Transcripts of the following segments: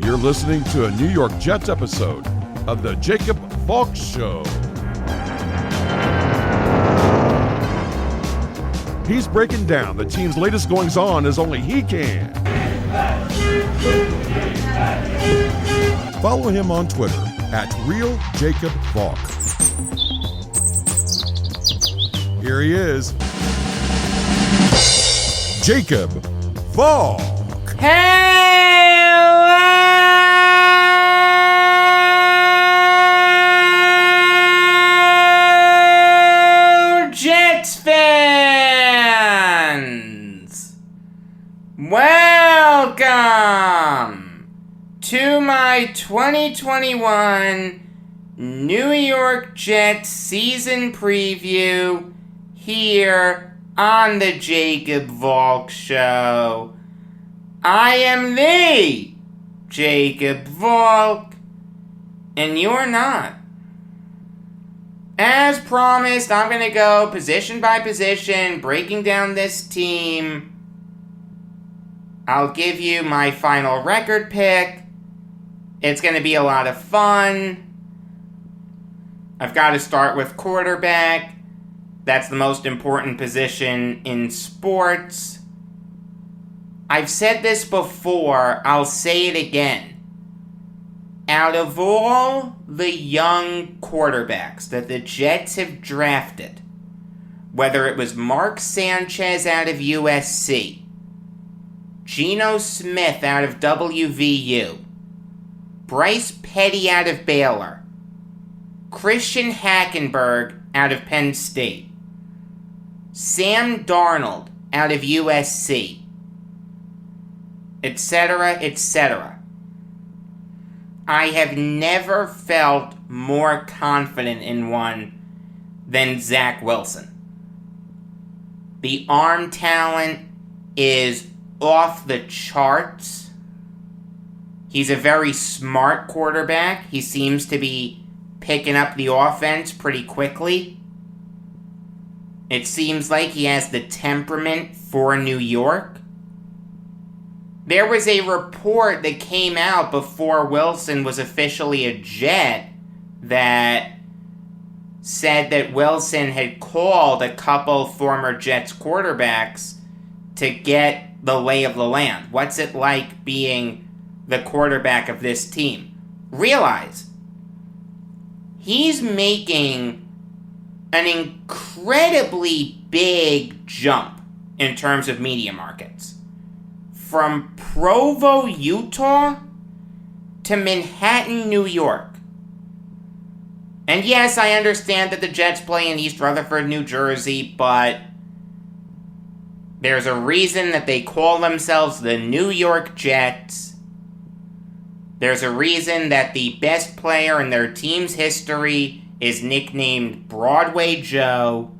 You're listening to a New York Jets episode of the Jacob Valk Show. He's breaking down the team's latest goings-on as only he can. Follow him on Twitter at RealJacobValk. Here he is, Jacob Valk. Hello, Jets fans! Welcome to my 2021 New York Jets season preview here on the Jacob Valk Show. I am the Jacob Valk, and you're not. As promised, I'm going to go position by position, breaking down this team. I'll give you my final record pick. It's going to be a lot of fun. I've got to start with quarterback. That's the most important position in sports. I've said this before, I'll say it again. Out of all the young quarterbacks that the Jets have drafted, whether it was Mark Sanchez out of USC, Geno Smith out of WVU, Bryce Petty out of Baylor, Christian Hackenberg out of Penn State, Sam Darnold out of USC, etc., etc. I have never felt more confident in one than Zach Wilson. The arm talent is off the charts. He's a very smart quarterback. He seems to be picking up the offense pretty quickly. It seems like he has the temperament for New York. There was a report that came out before Wilson was officially a Jet that said that Wilson had called a couple former Jets quarterbacks to get the lay of the land. What's it like being the quarterback of this team? Realize, he's making an incredibly big jump in terms of media markets. From Provo, Utah to Manhattan, New York. And yes, I understand that the Jets play in East Rutherford, New Jersey, but there's a reason that they call themselves the New York Jets. There's a reason that the best player in their team's history is nicknamed Broadway Joe.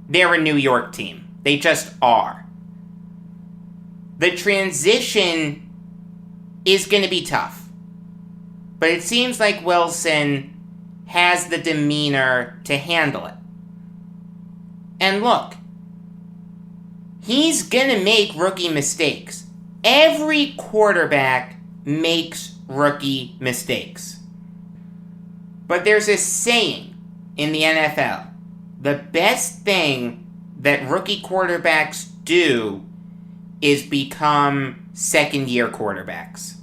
They're a New York team. They just are. The transition is going to be tough. But it seems like Wilson has the demeanor to handle it. And look, he's going to make rookie mistakes. Every quarterback makes rookie mistakes. But there's a saying in the NFL. The best thing that rookie quarterbacks do is become second-year quarterbacks.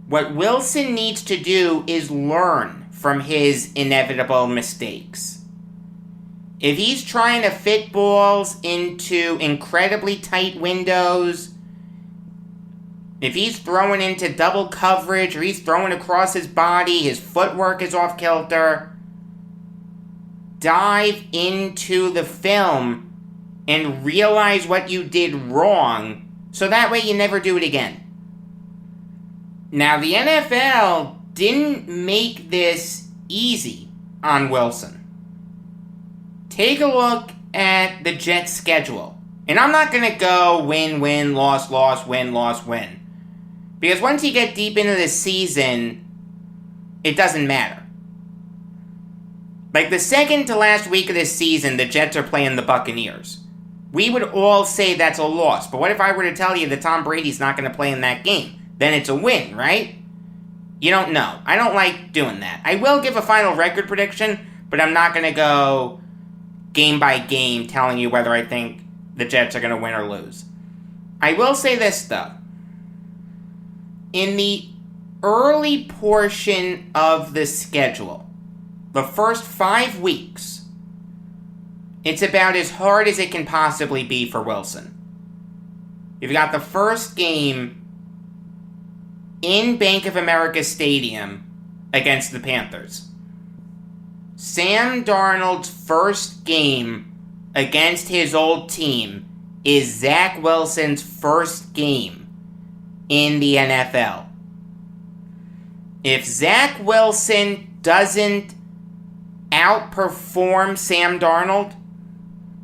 What Wilson needs to do is learn from his inevitable mistakes. If he's trying to fit balls into incredibly tight windows, if he's throwing into double coverage or he's throwing across his body, his footwork is off kilter, dive into the film and realize what you did wrong so that way you never do it again. Now, the NFL didn't make this easy on Wilson. Take a look at the Jets' schedule. And I'm not going to go win, win, loss, loss, win, loss, win. Because once you get deep into the season, it doesn't matter. Like the second to last week of this season, the Jets are playing the Buccaneers. We would all say that's a loss. But what if I were to tell you that Tom Brady's not going to play in that game? then it's a win, right? You don't know. I don't like doing that. I will give a final record prediction, but I'm not going to go game by game telling you whether I think the Jets are going to win or lose. I will say this, though. In the early portion of the schedule, the first 5 weeks, it's about as hard as it can possibly be for Wilson. You've got the first game in Bank of America Stadium against the Panthers. Sam Darnold's first game against his old team is Zach Wilson's first game in the NFL. If Zach Wilson doesn't outperform Sam Darnold,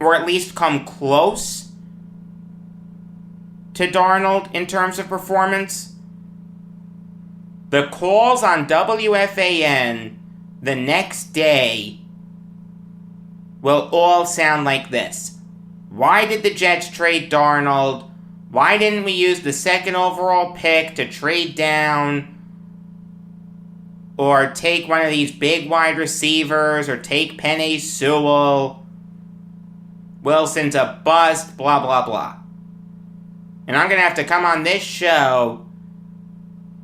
or at least come close to Darnold in terms of performance, the calls on WFAN the next day will all sound like this. Why did the Jets trade Darnold? Why didn't we use the second overall pick to trade down? Or take one of these big wide receivers, or take Penei Sewell? Wilson's a bust, blah, blah, blah. And I'm going to have to come on this show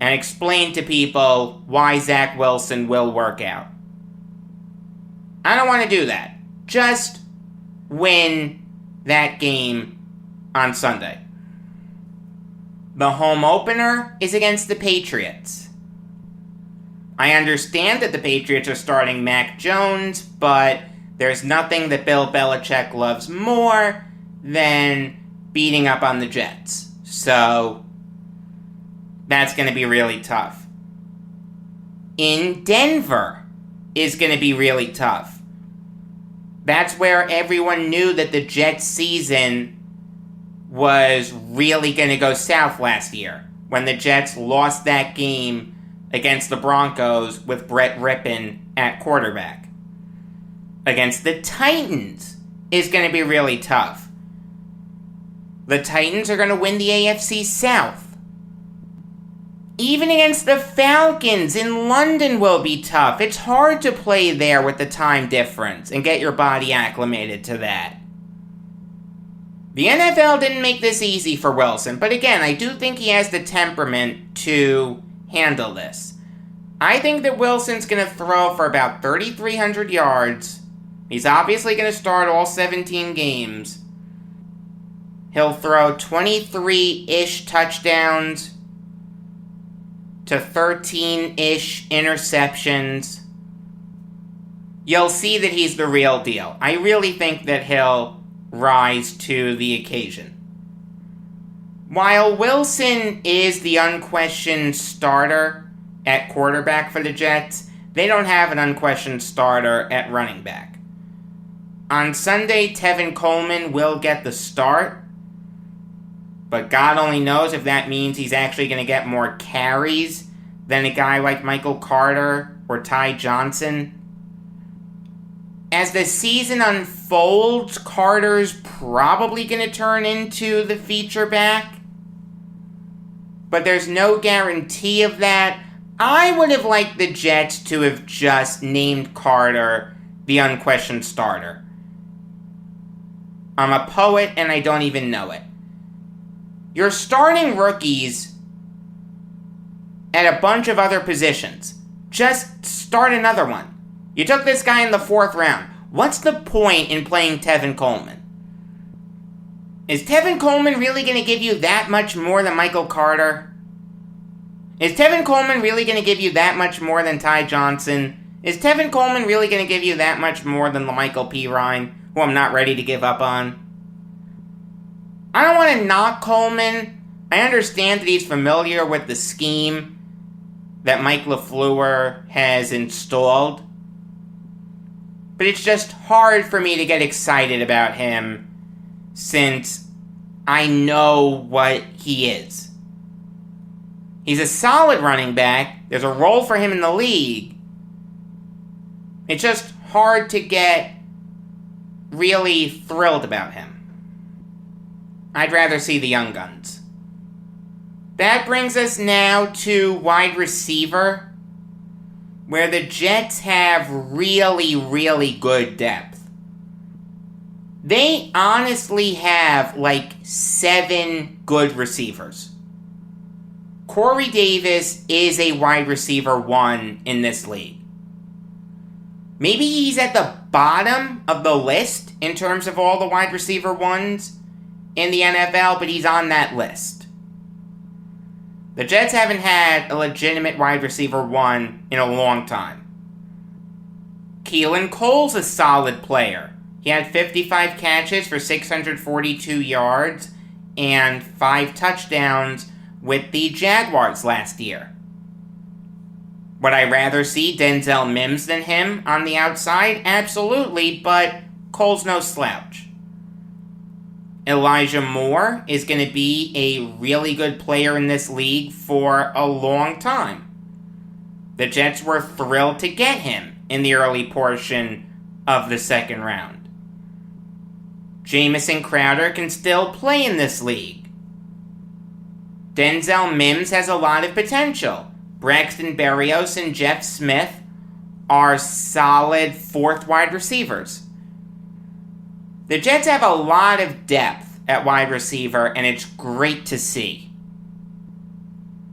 and explain to people why Zach Wilson will work out. I don't want to do that. Just win that game on Sunday. The home opener is against the Patriots. I understand that the Patriots are starting Mac Jones, but there's nothing that Bill Belichick loves more than beating up on the Jets. So that's going to be really tough. In Denver is going to be really tough. That's where everyone knew that the Jets season was really going to go south last year, when the Jets lost that game against the Broncos with Brett Rippon at quarterback. Against the Titans is going to be really tough. The Titans are going to win the AFC South. Even against the Falcons in London will be tough. It's hard to play there with the time difference and get your body acclimated to that. The NFL didn't make this easy for Wilson, but again, I do think he has the temperament to handle this. I think that Wilson's going to throw for about 3,300 yards. He's obviously going to start all 17 games. He'll throw 23-ish touchdowns to 13-ish interceptions. You'll see that he's the real deal. I really think that he'll rise to the occasion. While Wilson is the unquestioned starter at quarterback for the Jets, they don't have an unquestioned starter at running back. On Sunday, Tevin Coleman will get the start, but God only knows if that means he's actually going to get more carries than a guy like Michael Carter or Ty Johnson. As the season unfolds, Carter's probably going to turn into the feature back, but there's no guarantee of that. I would have liked the Jets to have just named Carter the unquestioned starter. I'm a poet and I don't even know it. You're starting rookies at a bunch of other positions. Just start another one. You took this guy in the 4th round. What's the point in playing Tevin Coleman? Is Tevin Coleman really going to give you that much more than Michael Carter? Is Tevin Coleman really going to give you that much more than Ty Johnson? Is Tevin Coleman really going to give you that much more than Michael P. Ryan, who I'm not ready to give up on? I don't want to knock Coleman. I understand that he's familiar with the scheme that Mike LaFleur has installed. But it's just hard for me to get excited about him since I know what he is. He's a solid running back. There's a role for him in the league. It's just hard to get really thrilled about him. I'd rather see the young guns. That brings us now to wide receiver, where the Jets have really, really good depth. They honestly have like 7 good receivers. Corey Davis is a wide receiver 1 in this league. Maybe he's at the bottom of the list in terms of all the wide receiver 1s in the NFL, but he's on that list. The Jets haven't had a legitimate wide receiver 1 in a long time. Keelan Cole's a solid player. He had 55 catches for 642 yards and 5 touchdowns with the Jaguars last year. Would I rather see Denzel Mims than him on the outside? Absolutely, but Cole's no slouch. Elijah Moore is going to be a really good player in this league for a long time. The Jets were thrilled to get him in the early portion of the second round. Jamison Crowder can still play in this league. Denzel Mims has a lot of potential. Braxton Berrios and Jeff Smith are solid 4th wide receivers. The Jets have a lot of depth at wide receiver, and it's great to see.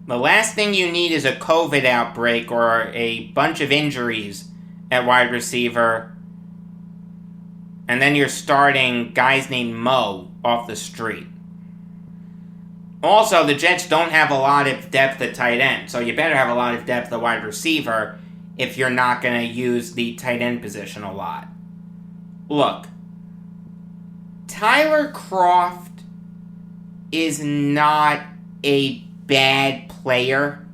The last thing you need is a COVID outbreak or a bunch of injuries at wide receiver, and then you're starting guys named Mo off the street. Also, the Jets don't have a lot of depth at tight end, so you better have a lot of depth at wide receiver if you're not going to use the tight end position a lot. Look, Tyler Kroft is not a bad player.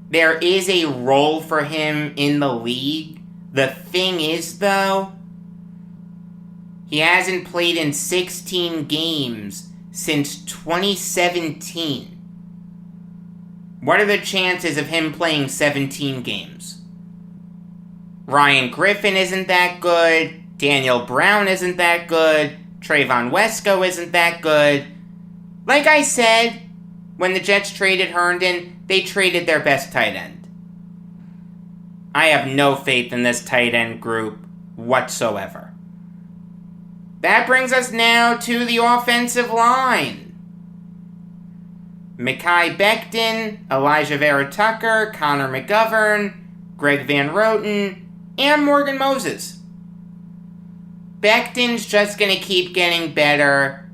There is a role for him in the league. The thing is, though, he hasn't played in 16 games since 2017. What are the chances of him playing 17 games? Ryan Griffin isn't that good. Daniel Brown isn't that good. Trayvon Wesco isn't that good. Like I said, when the Jets traded Herndon, they traded their best tight end. I have no faith in this tight end group whatsoever. That brings us now to the offensive line. Mekhi Becton, Elijah Vera-Tucker, Connor McGovern, Greg Van Roten, and Morgan Moses. Becton's just going to keep getting better.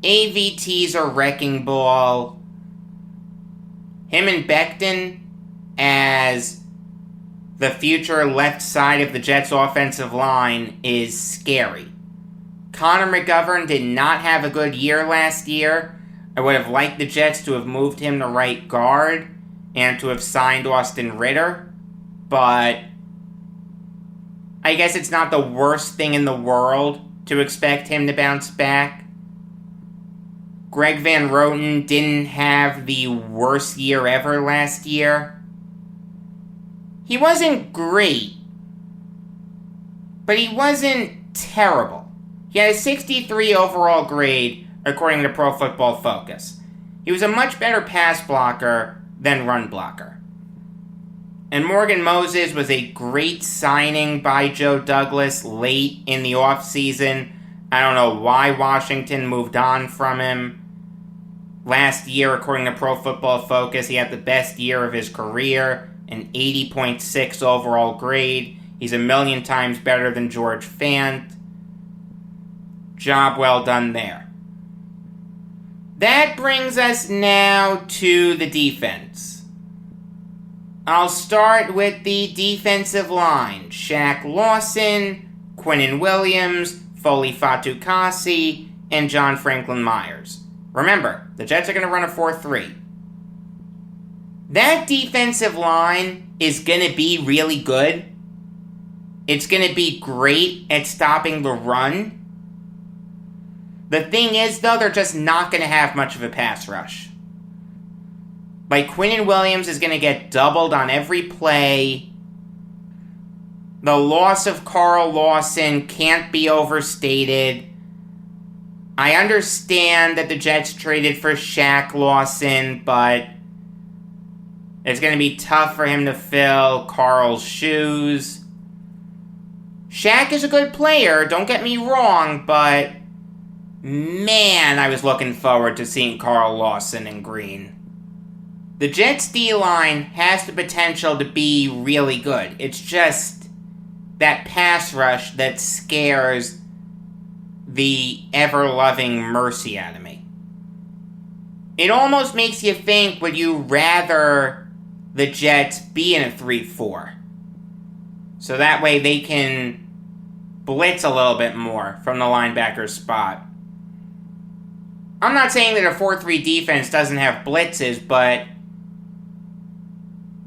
AVT's a wrecking ball. Him and Becton as the future left side of the Jets' offensive line is scary. Connor McGovern did not have a good year last year. I would have liked the Jets to have moved him to right guard and to have signed Austin Ritter, but I guess it's not the worst thing in the world to expect him to bounce back. Greg Van Roten didn't have the worst year ever last year. He wasn't great, but he wasn't terrible. He had a 63 overall grade, according to Pro Football Focus. He was a much better pass blocker than run blocker. And Morgan Moses was a great signing by Joe Douglas late in the offseason. I don't know why Washington moved on from him. Last year, according to Pro Football Focus, he had the best year of his career, an 80.6 overall grade. He's a million times better than George Fant. Job well done there. That brings us now to the defense. I'll start with the defensive line. Shaq Lawson, Quinnen Williams, Foley Fatukasi, and John Franklin Myers. Remember, the Jets are going to run a 4-3. That defensive line is going to be really good. It's going to be great at stopping the run. The thing is, though, they're just not going to have much of a pass rush. Like, Quinnen Williams is going to get doubled on every play. The loss of Carl Lawson can't be overstated. I understand that the Jets traded for Shaq Lawson, but it's going to be tough for him to fill Carl's shoes. Shaq is a good player, don't get me wrong, but man, I was looking forward to seeing Carl Lawson in green. The Jets' D-line has the potential to be really good. It's just that pass rush that scares the ever-loving mercy out of me. It almost makes you think, would you rather the Jets be in a 3-4? So that way they can blitz a little bit more from the linebacker spot. I'm not saying that a 4-3 defense doesn't have blitzes, but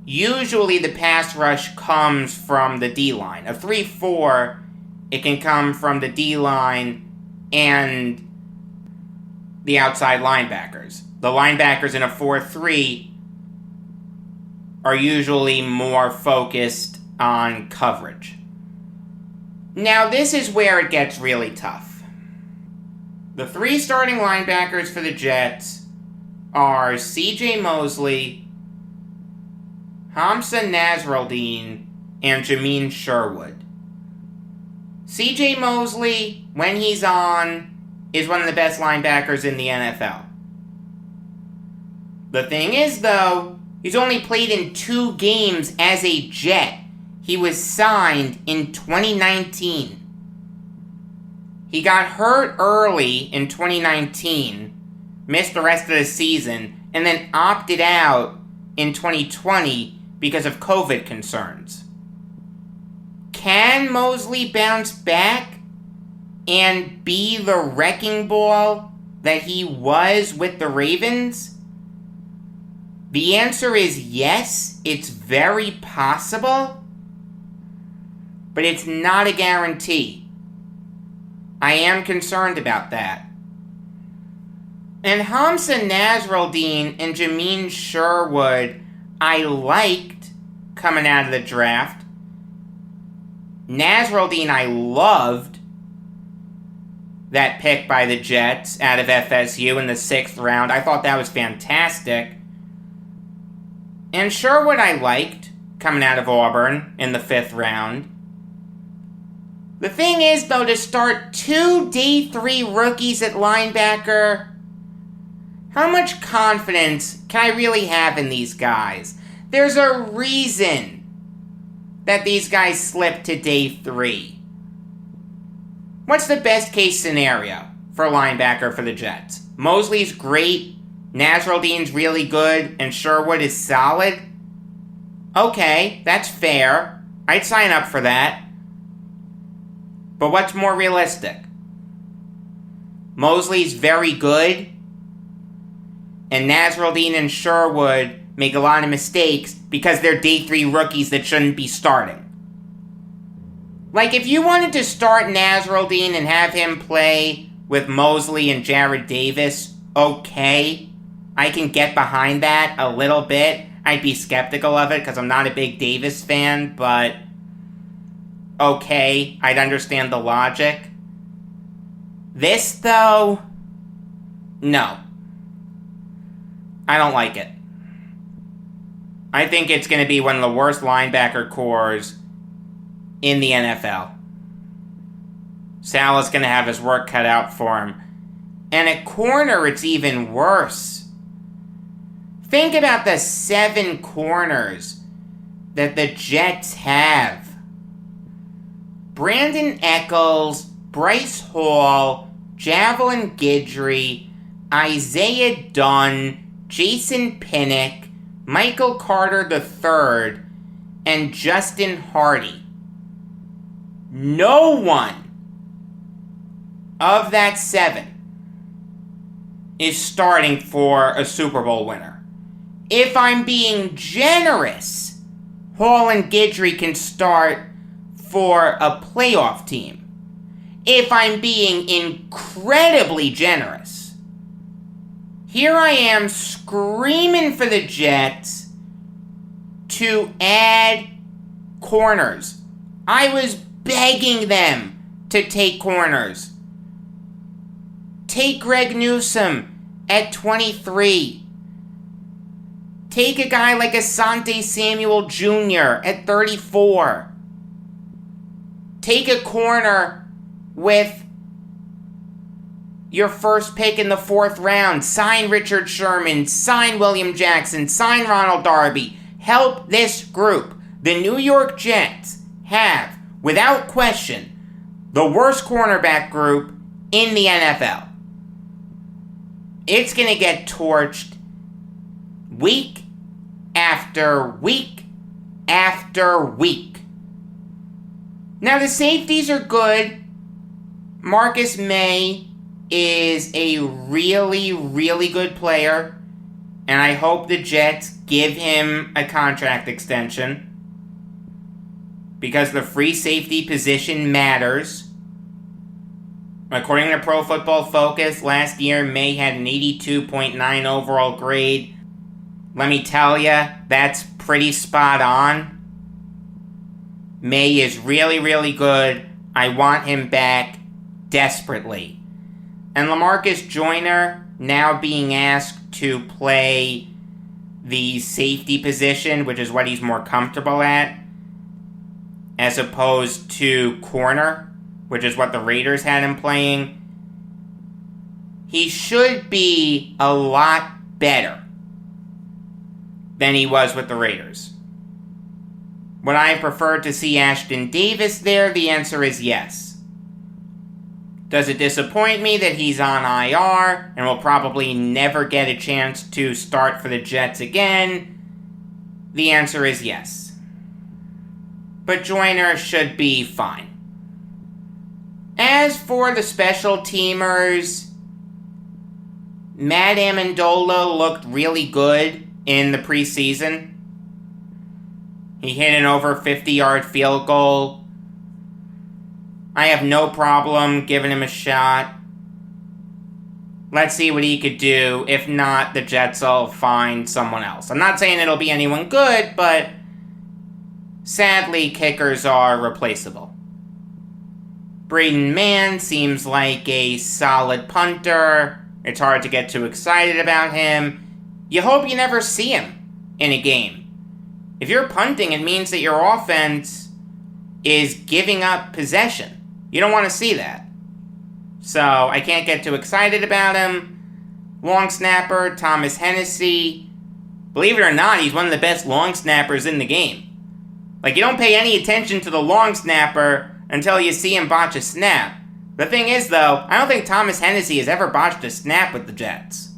usually the pass rush comes from the D-line. A 3-4, it can come from the D-line and the outside linebackers. The linebackers in a 4-3 are usually more focused on coverage. Now, this is where it gets really tough. The 3 starting linebackers for the Jets are C.J. Mosley, Hamza Nasruddin, and Jamin Sherwood. C.J. Mosley, when he's on, is one of the best linebackers in the NFL. The thing is, though, he's only played in 2 games as a Jet. He was signed in 2019. He got hurt early in 2019, missed the rest of the season, and then opted out in 2020 because of COVID concerns. Can Mosley bounce back and be the wrecking ball that he was with the Ravens? The answer is yes, it's very possible, but it's not a guarantee. I am concerned about that. And Hamza Nasruddin and Jamin Sherwood, I liked coming out of the draft. Nasruddin, I loved that pick by the Jets out of FSU in the 6th round. I thought that was fantastic. And Sherwood I liked coming out of Auburn in the 5th round. The thing is, though, to start 2 day 3 rookies at linebacker, how much confidence can I really have in these guys? There's a reason that these guys slipped to day 3. What's the best case scenario for a linebacker for the Jets? Mosley's great, Nasruddin's really good, and Sherwood is solid? Okay, that's fair. I'd sign up for that. But what's more realistic? Mosley's very good, and Nasruddin and Sherwood make a lot of mistakes because they're day 3 rookies that shouldn't be starting. Like, if you wanted to start Nasruddin and have him play with Mosley and Jared Davis, okay, I can get behind that a little bit. I'd be skeptical of it because I'm not a big Davis fan, but okay, I'd understand the logic. This, though, no. I don't like it. I think it's going to be one of the worst linebacker cores in the NFL. Salah's going to have his work cut out for him. And at corner, it's even worse. Think about the 7 corners that the Jets have. Brandon Eccles, Bryce Hall, Javelin Guidry, Isaiah Dunn, Jason Pinnock, Michael Carter III, and Justin Hardy. No one of that 7 is starting for a Super Bowl winner. If I'm being generous, Hall and Guidry can start for a playoff team. If I'm being incredibly generous, here I am screaming for the Jets to add corners. I was begging them to take corners. Take Greg Newsome at 23. Take a guy like Asante Samuel Jr. at 34. Take a corner with your first pick in the 4th round. Sign Richard Sherman. Sign William Jackson. Sign Ronald Darby. Help this group. The New York Jets have, without question, the worst cornerback group in the NFL. It's going to get torched week after week after week. Now, the safeties are good. Marcus May is a really, really good player, and I hope the Jets give him a contract extension because the free safety position matters. According to Pro Football Focus, last year May had an 82.9 overall grade. Let me tell you, that's pretty spot on. May is really, really good. I want him back desperately. And LaMarcus Joyner now being asked to play the safety position, which is what he's more comfortable at, as opposed to corner, which is what the Raiders had him playing. He should be a lot better than he was with the Raiders. Would I have preferred to see Ashton Davis there? The answer is yes. Does it disappoint me that he's on IR and will probably never get a chance to start for the Jets again? The answer is yes. But Joyner should be fine. As for the special teamers, Matt Amendola looked really good in the preseason. He hit an over 50-yard field goal. I have no problem giving him a shot. Let's see what he could do. If not, the Jets will find someone else. I'm not saying it'll be anyone good, but sadly, kickers are replaceable. Braden Mann seems like a solid punter. It's hard to get too excited about him. You hope you never see him in a game. If you're punting, it means that your offense is giving up possession. You don't want to see that. So, I can't get too excited about him. Long snapper, Thomas Hennessy. Believe it or not, he's one of the best long snappers in the game. Like, you don't pay any attention to the long snapper until you see him botch a snap. The thing is, though, I don't think Thomas Hennessy has ever botched a snap with the Jets.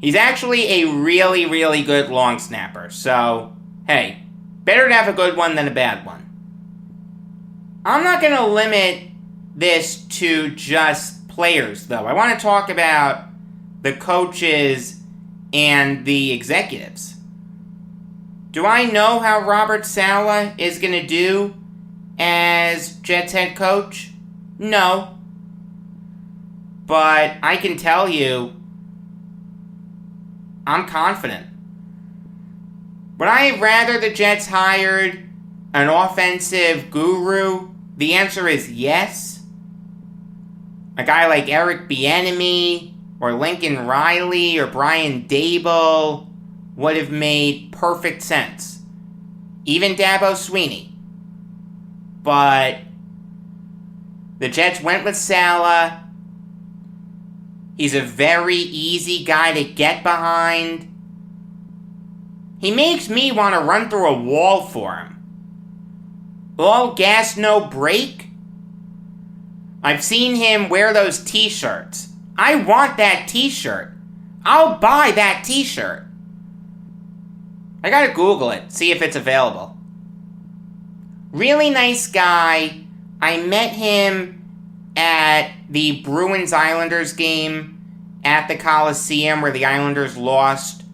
He's actually a really, really good long snapper. So, hey, better to have a good one than a bad one. I'm not going to limit this to just players, though. I want to talk about the coaches and the executives. Do I know how Robert Saleh is going to do as Jets head coach? No. But I can tell you, I'm confident. Would I rather the Jets hired an offensive guru? The answer is yes. A guy like Eric Bieniemy or Lincoln Riley or Brian Daboll would have made perfect sense. Even Dabo Sweeney. But the Jets went with Saleh. He's a very easy guy to get behind. He makes me want to run through a wall for him. All gas, no brake. I've seen him wear those t-shirts. I want that t-shirt. I'll buy that t-shirt. I gotta Google it, see if it's available. Really nice guy. I met him at the Bruins-Islanders game at the Coliseum where the Islanders lost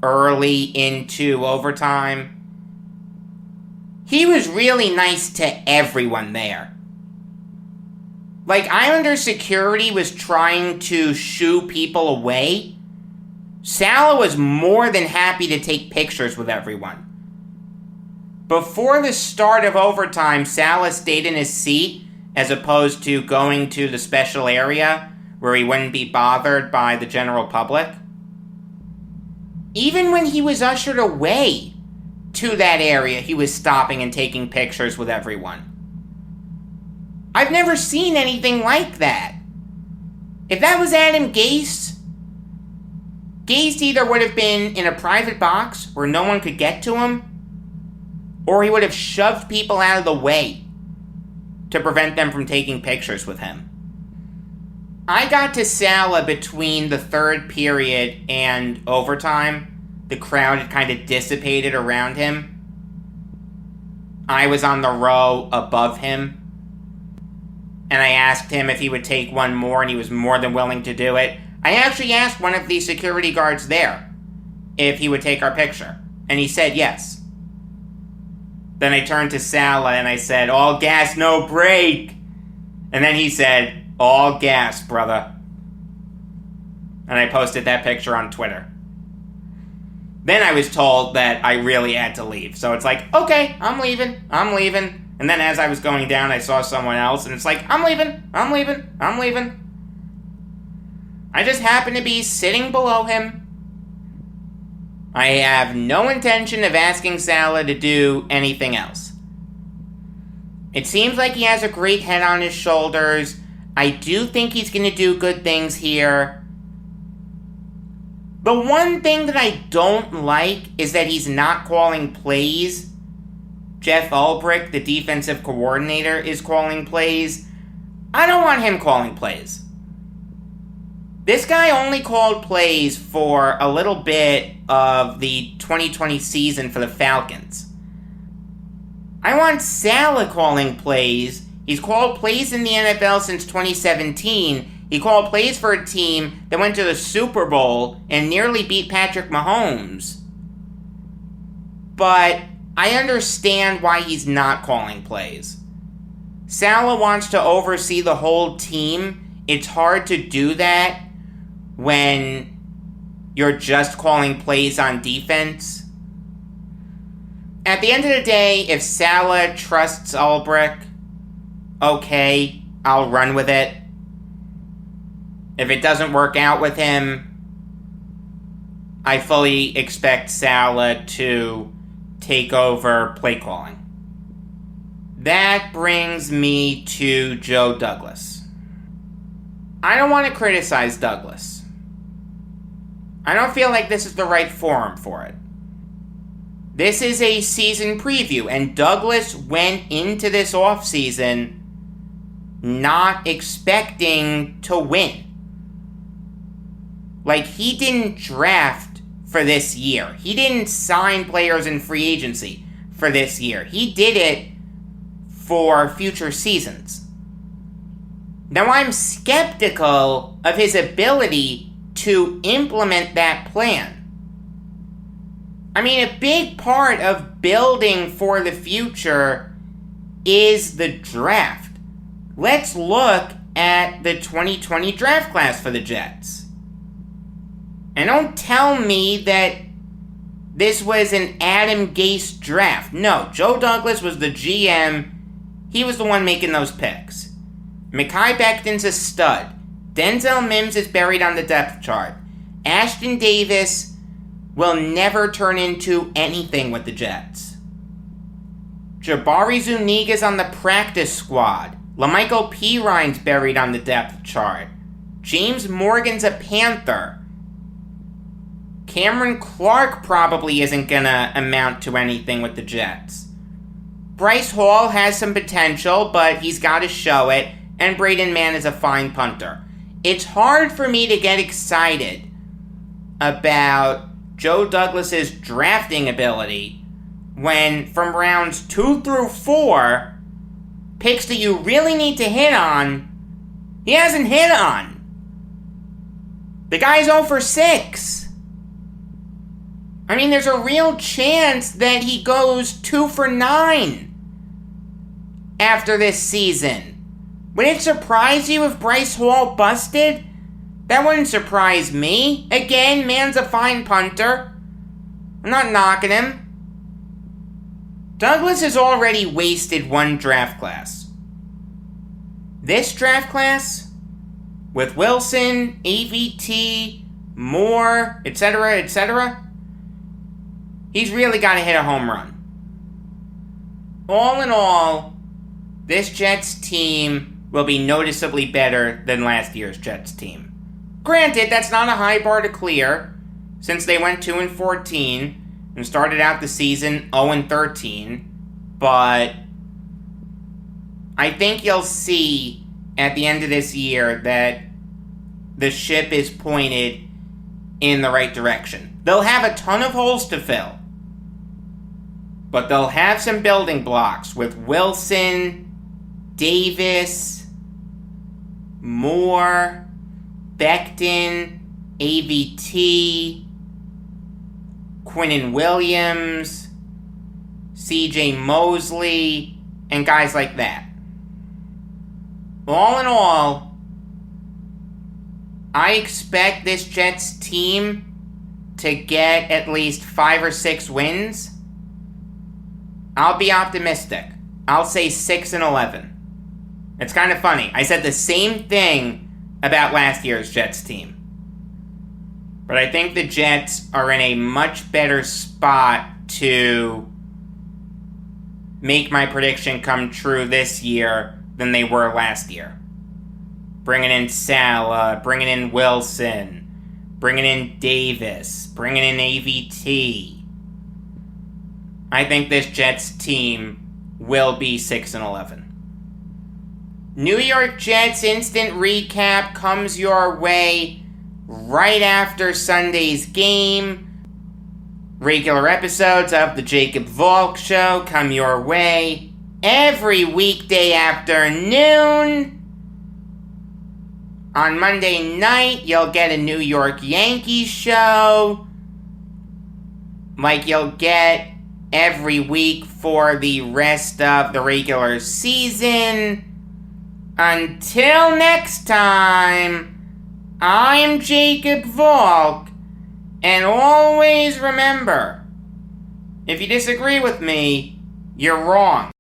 early into overtime. He was really nice to everyone there. Like, Islander security was trying to shoo people away. Saleh was more than happy to take pictures with everyone. Before the start of overtime, Saleh stayed in his seat as opposed to going to the special area where he wouldn't be bothered by the general public. Even when he was ushered away to that area, he was stopping and taking pictures with everyone. I've never seen anything like that. If that was Adam Gase either would have been in a private box where no one could get to him, or he would have shoved people out of the way to prevent them from taking pictures with him. I got to Salah between the third period and overtime. The crowd had kind of dissipated around him. I was on the row above him, and I asked him if he would take one more, and he was more than willing to do it. I actually asked one of the security guards there if he would take our picture, and he said yes. Then I turned to Salah and I said, "All gas, no brake." And then he said, "All gas, brother." And I posted that picture on Twitter. Then I was told that I really had to leave. So it's like, okay, I'm leaving. And then as I was going down, I saw someone else, and it's like, I'm leaving. I just happened to be sitting below him. I have no intention of asking Salah to do anything else. It seems like he has a great head on his shoulders. I do think he's going to do good things here. The one thing that I don't like is that he's not calling plays. Jeff Ulbrich, the defensive coordinator, is calling plays. I don't want him calling plays. This guy only called plays for a little bit of the 2020 season for the Falcons. I want Salah calling plays. He's called plays in the NFL since 2017. He called plays for a team that went to the Super Bowl and nearly beat Patrick Mahomes. But I understand why he's not calling plays. Salah wants to oversee the whole team. It's hard to do that when you're just calling plays on defense. At the end of the day, if Salah trusts Ulbrich, okay, I'll run with it. If it doesn't work out with him, I fully expect Salah to take over play calling. That brings me to Joe Douglas. I don't want to criticize Douglas. I don't feel like this is the right forum for it. This is a season preview, and Douglas went into this offseason not expecting to win. Like, he didn't draft for this year. He didn't sign players in free agency for this year. He did it for future seasons. Now, I'm skeptical of his ability to implement that plan. I mean, a big part of building for the future is the draft. Let's look at the 2020 draft class for the Jets. And don't tell me that this was an Adam Gase draft. No, Joe Douglas was the GM. He was the one making those picks. Mekhi Becton's a stud. Denzel Mims is buried on the depth chart. Ashton Davis will never turn into anything with the Jets. Jabari Zuniga's on the practice squad. LaMichael Pirines buried on the depth chart. James Morgan's a Panther. Cameron Clark probably isn't gonna amount to anything with the Jets. Bryce Hall has some potential, but he's gotta show it, and Braden Mann is a fine punter. It's hard for me to get excited about Joe Douglas's drafting ability when from rounds 2 through 4, picks that you really need to hit on, he hasn't hit on. The guy's 0 for 6. I mean, there's a real chance that he goes 2 for 9 after this season. Would it surprise you if Bryce Hall busted? That wouldn't surprise me. Again, man's a fine punter. I'm not knocking him. Douglas has already wasted one draft class. This draft class, with Wilson, AVT, Moore, etc., he's really got to hit a home run. All in all, this Jets team will be noticeably better than last year's Jets team. Granted, that's not a high bar to clear, since they went 2-14 and started out the season 0-13, but I think you'll see at the end of this year that the ship is pointed in the right direction. They'll have a ton of holes to fill, but they'll have some building blocks with Wilson, Davis, Moore, Becton, AVT, Quinnen Williams, CJ Mosley, and guys like that. All in all, I expect this Jets team to get at least 5 or 6 wins. I'll be optimistic. I'll say 6-11. It's kind of funny. I said the same thing about last year's Jets team. But I think the Jets are in a much better spot to make my prediction come true this year than they were last year. Bringing in Salah, bringing in Wilson, bringing in Davis, bringing in AVT. I think this Jets team will be 6-11. New York Jets instant recap comes your way right after Sunday's game. Regular episodes of the Jacob Valk Show come your way every weekday afternoon. On Monday night, you'll get a New York Yankees show, like you'll get every week for the rest of the regular season. Until next time, I'm Jacob Valk, and always remember, if you disagree with me, you're wrong.